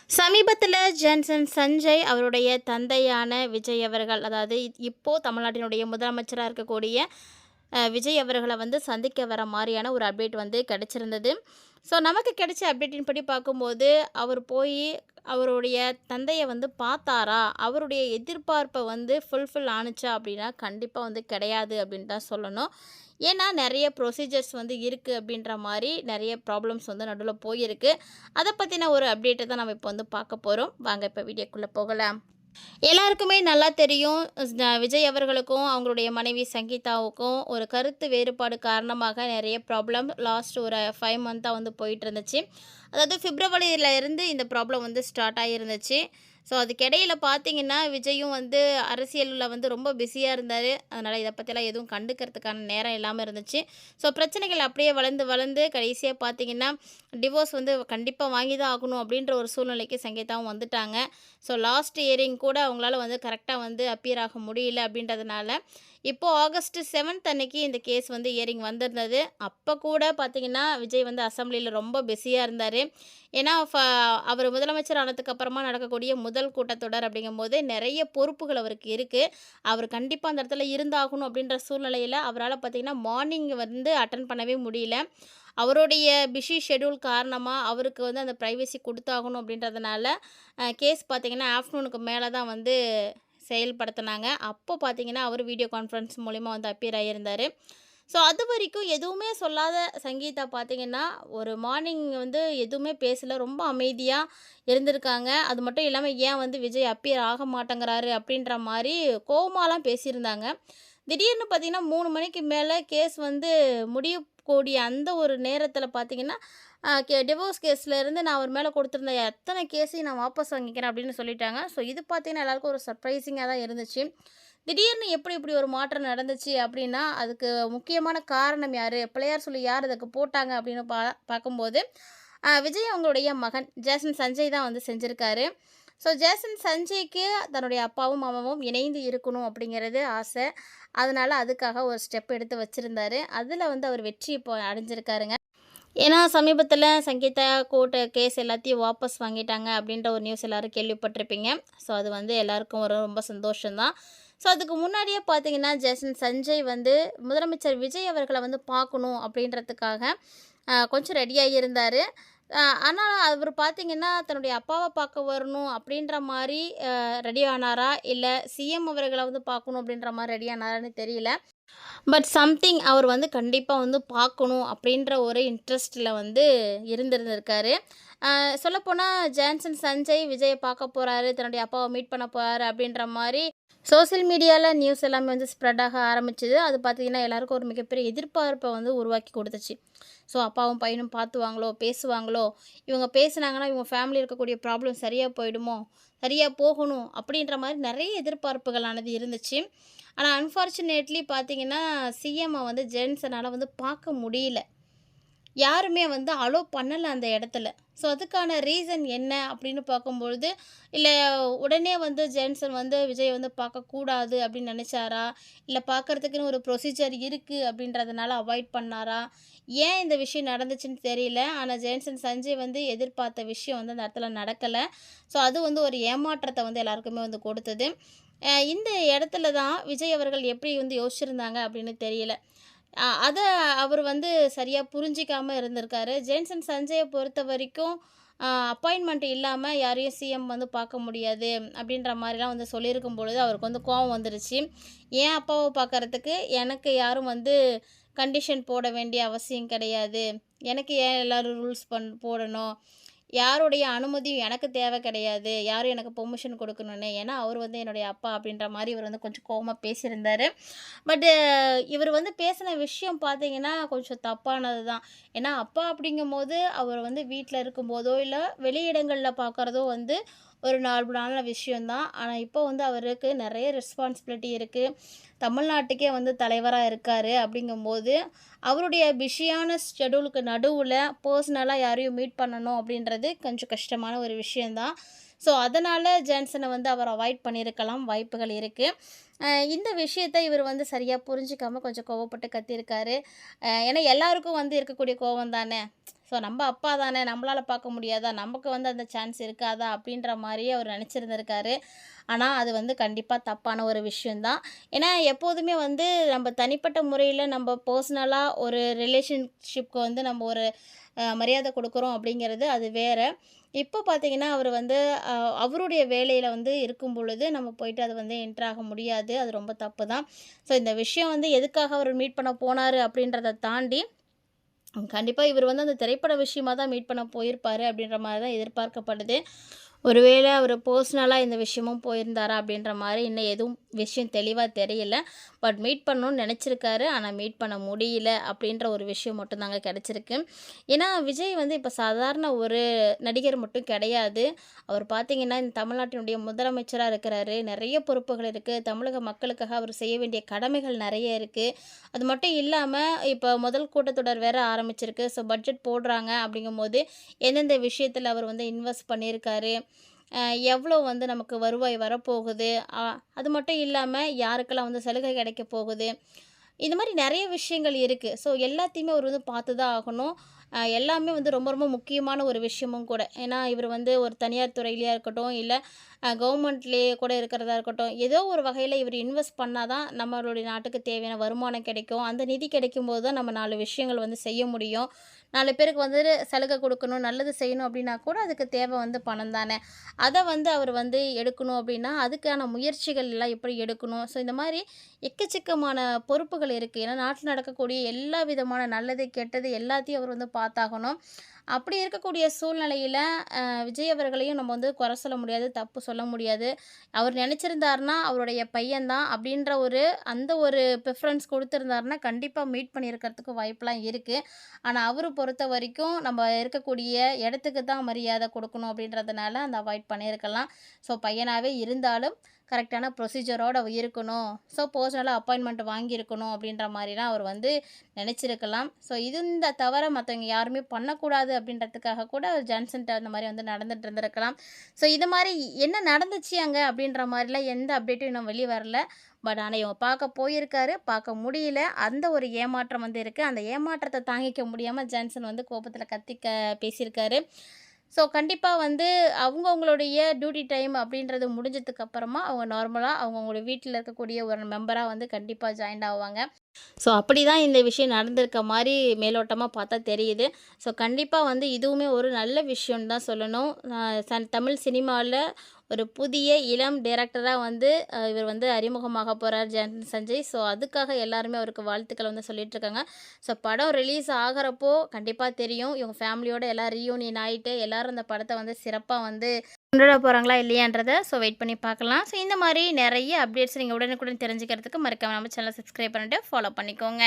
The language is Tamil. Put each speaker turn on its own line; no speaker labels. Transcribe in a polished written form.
சமீபத்தில ஜான்சன் சஞ்சய் அவருடைய தந்தையான விஜய் அவர்கள், அதாவது இப்போ தமிழ்நாட்டினுடைய முதலமைச்சரா இருக்கக்கூடிய விஜய் அவர்கள வந்து சந்திக்க வர மாரியான ஒரு அப்டேட் வந்து கிடைச்சிருந்தது. ஸோ நமக்கு கிடைச்ச அப்டேட்டின் படி பார்க்கும்போது, அவர் போயி அவருடைய தந்தைய வந்து பார்த்தாரா? அவருடைய எதிர்பார்ப்ப வந்து ஃபுல்ஃபில் ஆனுச்சா? அப்படின்னா, கண்டிப்பா வந்து கிடையாது அப்படின்னு தான் சொல்லணும். ஏன்னா, நெறைய ப்ரொசீஜர்ஸ் வந்து இருக்கு அப்படின்ற மாரி நெறைய ப்ராப்ளம்ஸ் வந்து நடுவுல போயிருக்கு. அத பத்தின ஒரு அப்டேட்ட தான் நம்ம இப்போ வந்து பார்க்க போறோம். வாங்க இப்ப வீடியோக்குள்ள போகலாம். எல்லாருக்குமே நல்லா தெரியும். விஜய் அவர்களுக்கும், அவங்களுடைய மனைவி சங்கீதாவுக்கும் ஒரு கருத்து வேறுபாடு காரணமாக நெறைய ப்ராப்ளம் லாஸ்ட் ஒரு 5 மந்த்தா வந்து போயிட்டுருந்துச்சு. அதாவது பிப்ரவரியில இருந்து இந்த ப்ராப்ளம் வந்து ஸ்டார்ட் ஆகியிருந்துச்சு. ஸோ அதுக்கிடையில பார்த்தீங்கன்னா, விஜயும் வந்து அரசியல்ல வந்து ரொம்ப பிஸியா இருந்தாரு. அதனால இத பத்திலாம் எதுவும் கண்டுக்கிறதுக்கான நேரம் இல்லாம இருந்துச்சு. ஸோ பிரச்சனைகள் அப்படியே வளர்ந்து வளர்ந்து கடைசியா பார்த்தீங்கன்னா, டிவோர்ஸ் வந்து கண்டிப்பா வாங்கி தான் ஆகணும் அப்படின்ற ஒரு சூழ்நிலைக்கு சங்கீதாவும் வந்துட்டாங்க. ஸோ லாஸ்ட் இயரிங் கூட அவங்களால வந்து கரெக்டாக வந்து அப்பியர் ஆக முடியல அப்படின்றதுனால, இப்போது ஆகஸ்ட் 7th அன்னைக்கு இந்த கேஸ் வந்து இயரிங் வந்திருந்தது. அப்போ கூட பார்த்தீங்கன்னா, விஜய் வந்து அசெம்பிளியில் ரொம்ப பிஸியாக இருந்தார். ஏன்னா அவர் முதலமைச்சர் ஆனதுக்கு அப்புறமா நடக்கக்கூடிய முதல் கூட்டத்தொடர் அப்படிங்கும்போது நிறைய பொறுப்புகள் அவருக்கு இருக்குது. அவர் கண்டிப்பாக அந்த இடத்துல இருந்தாகணும் அப்படின்ற சூழ்நிலையில் அவரால் பார்த்தீங்கன்னா மார்னிங் வந்து அட்டன் பண்ணவே முடியல. அவருடைய பிஸி ஷெட்யூல் காரணமாக அவருக்கு வந்து அந்த ப்ரைவசி கொடுத்தாகணும் அப்படின்றதுனால கேஸ் பார்த்தீங்கன்னா ஆஃப்டர்நூனுக்கு மேலே தான் வந்து செயல்படுத்தினாங்க. அப்போ பார்த்தீங்கன்னா அவர் வீடியோ கான்ஃபரன்ஸ் மூலிமா வந்து அப்பியர் ஆகியிருந்தார். ஸோ அது வரைக்கும் எதுவுமே சொல்லாத சங்கீதா பார்த்தீங்கன்னா ஒரு மார்னிங் வந்து எதுவுமே பேசல, ரொம்ப அமைதியாக இருந்திருக்காங்க. அது மட்டும் இல்லாமல் ஏன் வந்து விஜய் அப்பியர் ஆக மாட்டேங்கிறாரு அப்படின்ற மாதிரி கோவமாலாம் பேசியிருந்தாங்க. திடீர்னு பார்த்தீங்கன்னா 3 மணிக்கு மேலே கேஸ் வந்து முடியக்கூடிய அந்த ஒரு நேரத்தில் பார்த்தீங்கன்னா டிவோர்ஸ் கேஸ்லேருந்து நான் அவர் மேலே கொடுத்துருந்த எத்தனை கேஸையும் நான் வாபஸ் வாங்கிக்கிறேன் அப்படின்னு சொல்லிட்டாங்க. ஸோ இது பார்த்தீங்கன்னா எல்லாருக்கும் ஒரு சர்ப்ரைசிங்காக தான் இருந்துச்சு. திடீர்னு எப்படி இப்படி ஒரு மாற்றம் நடந்துச்சு அப்படின்னா, அதுக்கு முக்கியமான காரணம் யார்? பிள்ளையார் சொல்லி யார் அதுக்கு போட்டாங்க அப்படின்னு பார்க்கும்போது, விஜய் அவங்களுடைய மகன் ஜேசன் சஞ்சய் தான் வந்து செஞ்சுருக்காரு. ஸோ ஜேசன் சஞ்சய்க்கு தன்னுடைய அப்பாவும் அம்மாவும் இணைந்து இருக்கணும் அப்படிங்கிறது ஆசை. அதனால அதுக்காக ஒரு ஸ்டெப் எடுத்து வச்சுருந்தாரு. அதில் வந்து அவர் வெற்றி இப்போ அடைஞ்சிருக்காருங்க. ஏன்னா சமீபத்தில் சங்கீதா கோர்ட்டு கேஸ் எல்லாத்தையும் வாபஸ் வாங்கிட்டாங்க அப்படின்ற ஒரு நியூஸ் எல்லோரும் கேள்விப்பட்டிருப்பீங்க. ஸோ அது வந்து எல்லாருக்கும் ஒரு ரொம்ப சந்தோஷம்தான். ஸோ அதுக்கு முன்னாடியே பார்த்தீங்கன்னா ஜேசன் சஞ்சய் வந்து முதலமைச்சர் விஜய் அவர்களை வந்து பார்க்கணும் அப்படின்றதுக்காக கொஞ்சம் ரெடியாகி இருந்தார். ஆனால் அவர் பார்த்தீங்கன்னா தன்னுடைய அப்பாவை பார்க்க வரணும் அப்படின்ற மாதிரி ரெடி ஆனாரா, இல்லை சிஎம் அவர்களை வந்து பார்க்கணும் அப்படின்ற மாதிரி ரெடி ஆனாரான்னு தெரியல. பட் சம்திங் அவர் வந்து கண்டிப்பாக வந்து பார்க்கணும் அப்படின்ற ஒரு இன்ட்ரெஸ்ட்டில் வந்து இருந்திருந்திருக்காரு. சொல்லப்போனால் ஜான்சன் சஞ்சய் விஜயை பார்க்க போகிறாரு, தன்னுடைய அப்பாவை மீட் பண்ண போகிறாரு அப்படின்ற மாதிரி சோசியல் மீடியாவில் நியூஸ் எல்லாமே வந்து ஸ்ப்ரெட் ஆக ஆரம்பிச்சுது. அது பார்த்திங்கன்னா எல்லாருக்கும் ஒரு மிகப்பெரிய எதிர்பார்ப்பை வந்து உருவாக்கி கொடுத்துச்சு. ஸோ அப்பாவும் பையனும் பார்த்துவாங்களோ, பேசுவாங்களோ, இவங்க பேசுனாங்கன்னா இவங்க ஃபேமிலி இருக்கக்கூடிய ப்ராப்ளம் சரியாக போயிடுமோ, சரியாக போகணும் அப்படின்ற மாதிரி நிறைய எதிர்பார்ப்புகளானது இருந்துச்சு. ஆனால் அன்ஃபார்ச்சுனேட்லி பார்த்தீங்கன்னா, சிஎம்மை வந்து ஜென்ஸனால் வந்து பார்க்க முடியல. யாருமே வந்து அலோ பண்ணலை அந்த இடத்துல. ஸோ அதுக்கான ரீசன் என்ன அப்படின்னு பார்க்கும்பொழுது, இல்லை உடனே வந்து ஜென்சன் வந்து விஜய் வந்து பார்க்கக்கூடாது அப்படின்னு நினச்சாரா? இல்லை பார்க்குறதுக்குன்னு ஒரு ப்ரொசீஜர் இருக்குது அப்படின்றதுனால அவாய்ட் பண்ணாரா? ஏன் இந்த விஷயம் நடந்துச்சுன்னு தெரியல. ஆனால் ஜென்சன் சஞ்சய் வந்து எதிர்பார்த்த விஷயம் வந்து அந்த இடத்துல நடக்கலை. ஸோ அது வந்து ஒரு ஏமாற்றத்தை வந்து எல்லாருக்குமே வந்து கொடுத்தது. இந்த இடத்துல தான் விஜய் அவர்கள் எப்படி வந்து யோசிச்சிருந்தாங்க அப்படின்னு தெரியல. அத அவர் வந்து சரியா புரிஞ்சிக்காம இருந்திருக்காரு. ஜேன்சன் சஞ்சய பொறுத்தவரைக்கும் அப்பாயின்ட்மெண்ட் இல்லாம யாரையும் சிஎம் வந்து பார்க்க முடியாது அப்படின்ற மாரிலாம் வந்து சொல்லியிருக்கும் பொழுது, அவருக்கு வந்து கோவம் வந்துருச்சு. என் அப்பாவ பார்க்கறதுக்கு எனக்கு யாரும் வந்து கண்டிஷன் போட வேண்டிய அவசியம் கிடையாது. எனக்கு ஏன் எல்லாரும் ரூல்ஸ் போடணும்? யாருடைய அனுமதியும் எனக்கு தேவை கிடையாது. யாரும் எனக்கு பெர்மிஷன் கொடுக்கணுன்னு. ஏன்னா, அவர் வந்து என்னுடைய அப்பா அப்படின்ற மாரி இவர் வந்து கொஞ்சம் கோவமா பேசியிருந்தாரு. பட்டு இவர் வந்து பேசின விஷயம் பார்த்தீங்கன்னா, கொஞ்சம் தப்பானது தான். ஏன்னா, அப்பா அப்படிங்கும்போது அவர் வந்து வீட்ல இருக்கும்போதோ, இல்ல வெளியிடங்கள்ல பார்க்குறதோ வந்து ஒரு நார்மலான விஷயம் தான். ஆனா, இப்போ வந்து அவருக்கு நெறைய ரெஸ்பான்சிபிலிட்டி இருக்கு. தமிழ்நாட்டுக்கே வந்து தலைவரா இருக்காரு. அப்படிங்கும்போது, அவருடைய பிஸியான ஷெட்யூலுக்கு நடுவுல பர்சனலா யாரையும் மீட் பண்ணணும் அப்படின்றது கொஞ்சம் கஷ்டமான ஒரு விஷயம் தான். ஸோ, அதனால ஜான்சன வந்து அவர் அவாய்ட் பண்ணியிருக்கலாம். வாய்ப்புகள் இருக்கு. இந்த விஷயத்த இவர் வந்து சரியா புரிஞ்சுக்காம கொஞ்சம் கோவப்பட்டு கத்தியிருக்காரு. ஏன்னா எல்லாருக்கும் வந்து இருக்கக்கூடிய கோவம் தானே. ஸோ நம்ம அப்பா தானே, நம்மளால பார்க்க முடியாதா? நமக்கு வந்து அந்த சான்ஸ் இருக்காதா? அப்படின்ற மாரியே அவர் நெனச்சிருந்திருக்காரு. ஆனா, அது வந்து கண்டிப்பா தப்பான ஒரு விஷயம் தான். ஏன்னா, எப்போதுமே வந்து நம்ம தனிப்பட்ட முறையில நம்ம பர்சனலா ஒரு ரிலேஷன்ஷிப்க்கு வந்து நம்ம ஒரு மரியாதை குடுக்குறோம் அப்படிங்கிறது அது வேற. இப்போ பார்த்தீங்கன்னா, அவரு வந்து அ அவருடைய வேலையில வந்து இருக்கும் பொழுது, நம்ம போயிட்டு அது வந்து என்டர் ஆக முடியாது. அது ரொம்ப தப்பு தான். ஸோ இந்த விஷயம் வந்து எதுக்காக அவரு மீட் பண்ண போனாரு அப்படின்றத தாண்டி, கண்டிப்பா இவரு வந்து அந்த திரைப்பட விஷயமா தான் மீட் பண்ண போயிருப்பாரு அப்படின்ற மாரி தான் எதிர்பார்க்கப்படுது. ஒருவேளை அவரு பர்சனலா இந்த விஷயமும் போயிருந்தாரா? அப்படின்ற மாரி இன்னும் எதுவும் விஷயம் தெளிவா தெரியல. பட் மீட் பண்ணணும்னு நெனச்சிருக்காரு. ஆனா மீட் பண்ண முடியல அப்படின்ற ஒரு விஷயம் மட்டும் தாங்க கெடைச்சிருக்கு. ஏன்னா, விஜய் வந்து இப்ப சாதாரண ஒரு நடிகர் மட்டும் கிடையாது. அவர் பார்த்தீங்கன்னா, இந்த தமிழ்நாட்டினுடைய முதலமைச்சரா இருக்கிறாரு. நெறைய பொறுப்புகள் இருக்கு. தமிழக மக்களுக்காக அவர் செய்ய வேண்டிய கடமைகள் நெறைய இருக்கு. அது மட்டும் இல்லாம, இப்ப முதல் கூட்டத்தொடர் வேற ஆரம்பிச்சிருக்கு. ஸோ பட்ஜெட் போடுறாங்க அப்படிங்கும்போது, எந்தெந்த விஷயத்துல அவர் வந்து இன்வெஸ்ட் பண்ணியிருக்காரு, அ எவ்வளோ வந்து நமக்கு வருவாய் வரப்போகுது, அ அது மட்டும் இல்லாம யாருக்கெல்லாம் வந்து சலுகை கிடைக்க போகுது. இந்த மாரி நெறைய விஷயங்கள் இருக்கு. ஸோ எல்லாத்தையுமே அவரு வந்து பார்த்து தான் ஆகணும். எல்லாமே வந்து ரொம்ப ரொம்ப முக்கியமான ஒரு விஷயமும் கூட. ஏன்னா, இவரு வந்து ஒரு தனியார் துறையிலயா இருக்கட்டும், இல்ல கவர்மெண்ட்லேயே கூட இருக்கிறதா இருக்கட்டும், ஏதோ ஒரு வகையில இவரு இன்வெஸ்ட் பண்ணா தான் நம்மளுடைய நாட்டுக்கு தேவையான வருமானம் கிடைக்கும். அந்த நிதி கிடைக்கும்போது தான் நம்ம 4 விஷயங்கள் வந்து செய்ய முடியும். 4 பேருக்கு வந்து சலுகை குடுக்கணும், நல்லது செய்யணும் அப்டின்னா கூட அதுக்கு தேவை வந்து பணம் தானே. அத வந்து அவரு வந்து எடுக்கணும் அப்டின்னா, அதுக்கான முயற்சிகள் எல்லாம் எப்படி எடுக்கணும்? ஸோ இந்த மாரி எக்கச்சக்கமான பொறுப்புகள் இருக்கு. ஏன்னா, நாட்டுல நடக்கக்கூடிய எல்லா விதமான நல்லது, கெட்டது எல்லாத்தையும் அவர் வந்து பார்த்தாகணும். அப்படி இருக்கக்கூடிய சூழ்நிலையில, விஜய் அவர்களையும் நம்ம வந்து குறை சொல்ல முடியாது, தப்பு சொல்ல முடியாது. அவர் நெனச்சிருந்தாருன்னா, அவருடைய பையன் தான் அப்படின்ற ஒரு அந்த ஒரு ப்ரிஃபரன்ஸ் குடுத்திருந்தாருன்னா, கண்டிப்பா மீட் பண்ணியிருக்கிறதுக்கு வாய்ப்புலாம் இருக்கு. ஆனா, அவரு பொறுத்தவரைக்கும் நம்ம இருக்கக்கூடிய இடத்துக்கு தான் மரியாதை குடுக்கணும் அப்படின்றதுனால, அந்த அவாய்ட் பண்ணியிருக்கலாம். ஸோ, பையனாவே இருந்தாலும் கரெக்டான ப்ரொசீஜரோட இருக்கணும். ஸோ, பர்சனலா அப்பாயின்ட்மெண்ட் வாங்கியிருக்கணும் அப்படின்ற மாரிலாம் அவர் வந்து நெனச்சிருக்கலாம். ஸோ, இந்த தவற மத்தவங்க யாருமே பண்ணக்கூடாது அப்படின்றதுக்காக கூட ஜான்சன்ட்ட அந்த மாரி வந்து நடந்துட்டு இருந்திருக்கலாம். ஸோ, இது மாரி என்ன நடந்துச்சு அங்க அப்படின்ற மாரிலாம் எந்த அப்டேட்டும் இன்னும் வெளிய வரல. பட் ஆனா இவங்க பார்க்க போயிருக்காரு. பார்க்க முடியல. அந்த ஒரு ஏமாற்றம் வந்து இருக்கு. அந்த ஏமாற்றத்த தாங்கிக்க முடியாம ஜான்சன் வந்து கோபத்தில கத்தி பேசியிருக்காரு. ஸோ, கண்டிப்பா வந்து அவங்கவங்களுடைய டியூட்டி டைம் அப்படின்றது முடிஞ்சதுக்கு அப்புறமா, அவங்க நார்மலா அவங்கவங்களுடைய வீட்ல இருக்கக்கூடிய ஒரு மெம்பரா வந்து கண்டிப்பா ஜாயின்ட் ஆவாங்க. ஸோ, அப்படிதான் இந்த விஷயம் நடந்திருக்க மாரி மேலோட்டமா பார்த்தா தெரியுது. ஸோ, கண்டிப்பா வந்து இதுவுமே ஒரு நல்ல விஷயம்னு தான் சொல்லணும். தமிழ் சினிமால ஒரு புதிய இளம் டைரக்டரா வந்து இவர் வந்து அறிமுகமாக போறார் சஞ்சய். ஸோ, அதுக்காக எல்லாருமே அவருக்கு வாழ்த்துக்கள் வந்து சொல்லிட்டுருக்காங்க. ஸோ, படம் ரிலீஸ் ஆகுறப்போ கண்டிப்பா தெரியும். இவங்க ஃபேமிலியோட எல்லாம் ரீயூனியன் ஆயிட்டு எல்லாரும் அந்த படத்த வந்து சிறப்பா வந்து கொண்டாட போறாங்களா இல்லையான்றத ஸோ வெயிட் பண்ணி பார்க்கலாம். ஸோ இந்த மாரி நெறைய அப்டேட்ஸ் நீங்க உடனுக்குடன் தெரிஞ்சுக்கிறதுக்கு மறக்காம நம்ம சேனல சப்ஸ்கிரைப் பண்ணிட்டு ஃபாலோ பண்ணிக்கோங்க.